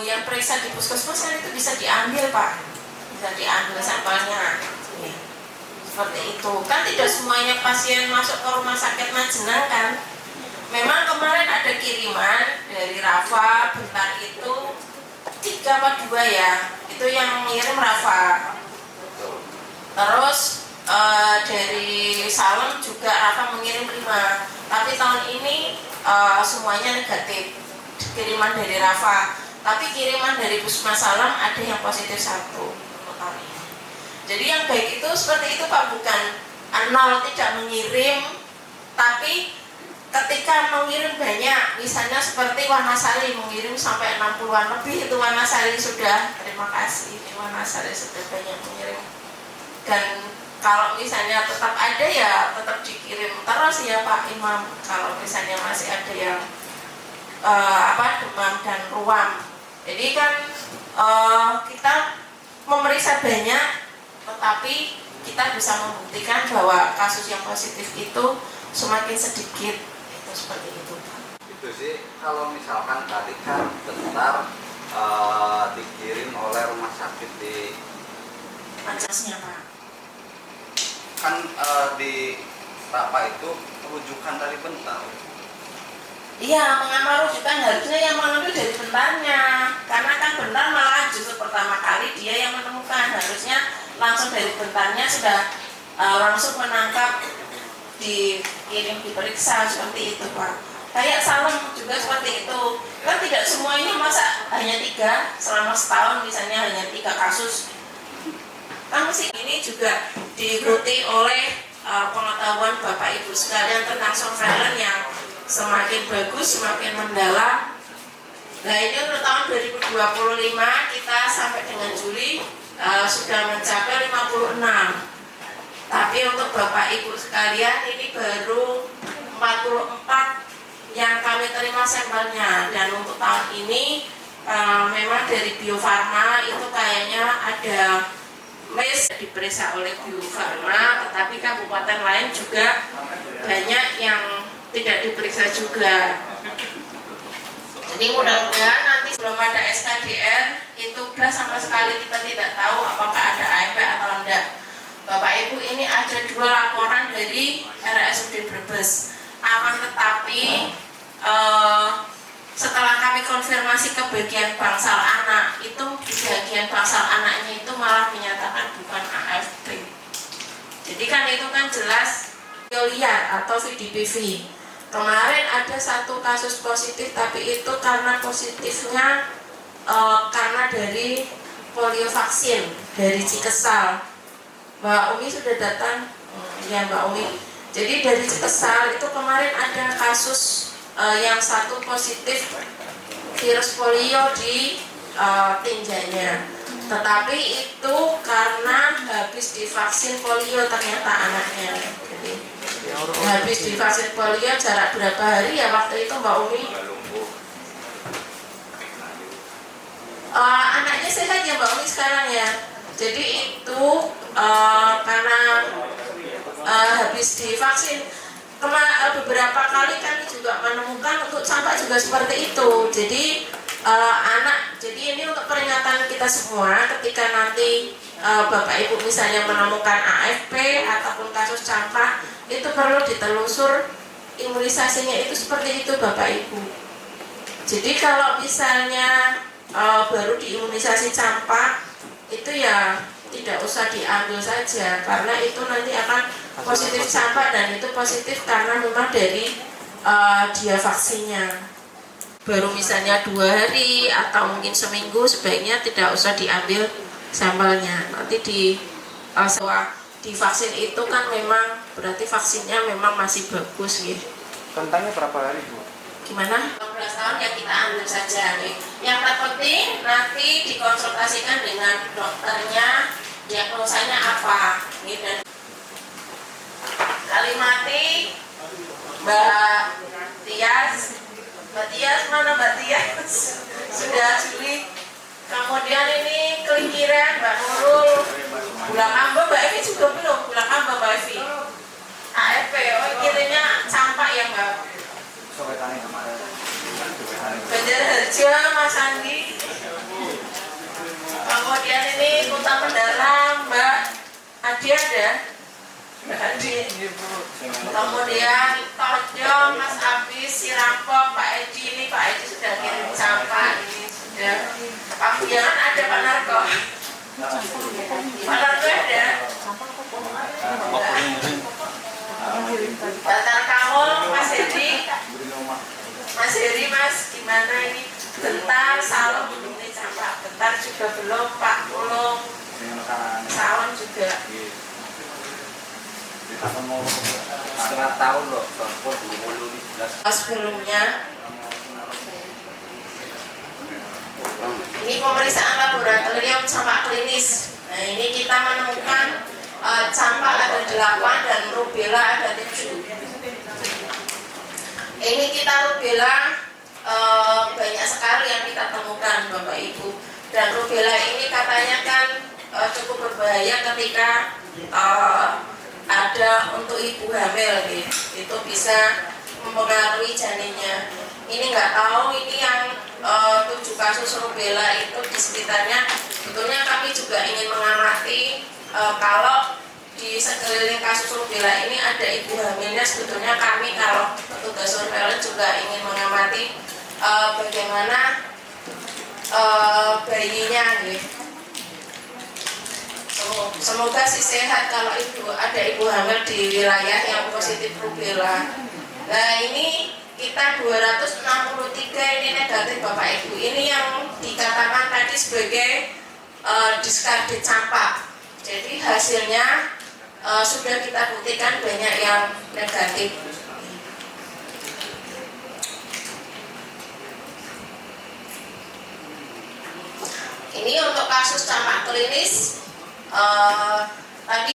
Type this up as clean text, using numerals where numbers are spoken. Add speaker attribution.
Speaker 1: yang periksa di puskesmas kan itu bisa diambil Pak, bisa diambil sampelnya. Seperti itu kan, tidak semuanya pasien masuk ke rumah sakit Majenang kan. Memang kemarin ada kiriman dari Rafa bentar itu 3 apa 2 ya, itu yang ngirim Rafa. Terus dari Salem juga Rafa mengirim 5, tapi tahun ini semuanya negatif kiriman dari Rafa. Tapi kiriman dari Puskesmas Salem ada yang positif 1 tahun ini. Jadi yang baik itu seperti itu Pak, bukan nol tidak mengirim, tapi ketika mengirim banyak, misalnya seperti Wanasari mengirim sampai 60-an lebih, itu Wanasari sudah, terima kasih, Wanasari sudah banyak mengirim. Dan kalau misalnya tetap ada ya tetap dikirim terus ya Pak Imam. Kalau misalnya masih ada yang demam dan ruam, jadi kan kita memeriksa banyak, tetapi kita bisa membuktikan bahwa kasus yang positif itu semakin sedikit. Itu seperti itu Pak.
Speaker 2: Itu sih kalau misalkan tadi kan bentar dikirim oleh rumah sakit di
Speaker 1: Pancasnya Pak,
Speaker 2: kan di Rapa itu rujukan dari bentar.
Speaker 1: iya, mengambil rujukan harusnya yang mengambil dari bentarnya, karena kan bentar malah justru pertama kali dia yang menemukan, harusnya langsung dari bentarnya sudah langsung menangkap, dikirim diperiksa seperti itu Pak. Kayak Salem juga seperti itu, kan tidak semuanya masa hanya 3 selama setahun misalnya hanya 3 kasus. Kan mesti ini juga diikuti oleh pengetahuan Bapak Ibu sekalian tentang surveillance yang semakin bagus, semakin mendalam. Nah ini untuk tahun 2025 kita sampai dengan Juli sudah mencapai 56. Tapi untuk Bapak Ibu sekalian ini baru 44 yang kami terima sampelnya. Dan untuk tahun ini memang dari Bio Farma itu kayaknya ada list diperiksa oleh Bio Farma, tetapi kabupaten lain juga banyak yang tidak diperiksa juga. Jadi mudah-mudahan nanti belum ada SKDN itu udah sama sekali kita tidak tahu apakah ada AFP atau enggak. Bapak Ibu, ini ada 2 laporan dari RSUD Brebes. Akan tetapi setelah kami konfirmasi ke bagian bangsal anak, itu di bagian bangsal anaknya itu malah menyatakan bukan AFP. Jadi kan itu kan jelas liar atau VDPV. Kemarin ada 1 kasus positif, tapi itu karena positifnya karena dari polio vaksin dari Cikesal. Mbak Umi sudah datang, ya Mbak Umi. Jadi dari Cikesal itu kemarin ada kasus yang 1 positif virus polio di tinjanya. Tetapi itu karena habis divaksin polio ternyata anaknya. Jadi habis divaksin polio jarak berapa hari ya waktu itu Mbak Umi? Anaknya sehat ya Mbak Umi sekarang ya. Jadi itu karena habis divaksin. Beberapa kali kami juga menemukan untuk campak juga seperti itu. Jadi jadi ini untuk peringatan kita semua ketika nanti Bapak Ibu misalnya menemukan AFP ataupun kasus campak, itu perlu ditelusur imunisasinya itu seperti itu Bapak Ibu. Jadi kalau misalnya baru diimunisasi campak itu ya tidak usah diambil saja, karena itu nanti akan positif campak dan itu positif karena memang dari dia vaksinnya. Baru misalnya 2 hari atau mungkin seminggu sebaiknya tidak usah diambil sampelnya. Nanti di vaksin itu kan memang berarti vaksinnya memang masih bagus gitu.
Speaker 3: Rentangnya berapa hari Bu?
Speaker 1: Gimana? 15 tahun ya kita ambil saja nih. Yang terpenting nanti dikonsultasikan dengan dokternya, diagnosanya apa nih. Dan Kalimati, Mbak Tias mana Mbak Tias? Sudah Juli. Kemudian ini Kelingkiran, Mbak Nurul, Bulakamba, Mbak Evi juga belum, Bulakamba Mbak Evi. AFP, oh kirimnya campak ya Mbak. Banjarharja Mas Andi. Hadi ada? Hadi. Kemudian Tojo, Mas Abis, Sirampok, Pak Edi, ini Pak Edi sudah kirim sampah, ini sudah. Pak Budiawan ada, Pak Narko. Pak Narko ada. Bantar Kaul, Mas Hedi. Mas Heri, Mas, gimana ini? Bentar, Salon belum nih sampah. Bentar juga belum, Pak Pulung. Salon juga.
Speaker 2: Setengah tahun loh,
Speaker 1: Sebelumnya ini pemeriksaan laboratorium sampah klinis. Nah, ini kita menemukan campak ada 8 dan rubella ada 7. Ini kita rubella banyak sekali yang kita temukan, Bapak Ibu. Dan rubella ini katanya kan cukup berbahaya ketika ada untuk ibu hamil, gitu. Itu bisa mempengaruhi janinnya. Ini nggak tahu ini yang 7 kasus rubella itu di sekitarnya. Sebetulnya kami juga ingin mengamati kalau di sekeliling kasus rubella ini ada ibu hamilnya. Sebetulnya kami kalau petugas surveillance juga ingin mengamati bagaimana bayinya, gitu. Semoga sih sehat kalau ada ibu hamil di wilayah yang positif rubella. Nah, ini kita 263 ini negatif, Bapak Ibu. Ini yang dikatakan tadi sebagai discarded campak. Jadi hasilnya sudah kita buktikan banyak yang negatif. Ini untuk kasus campak klinis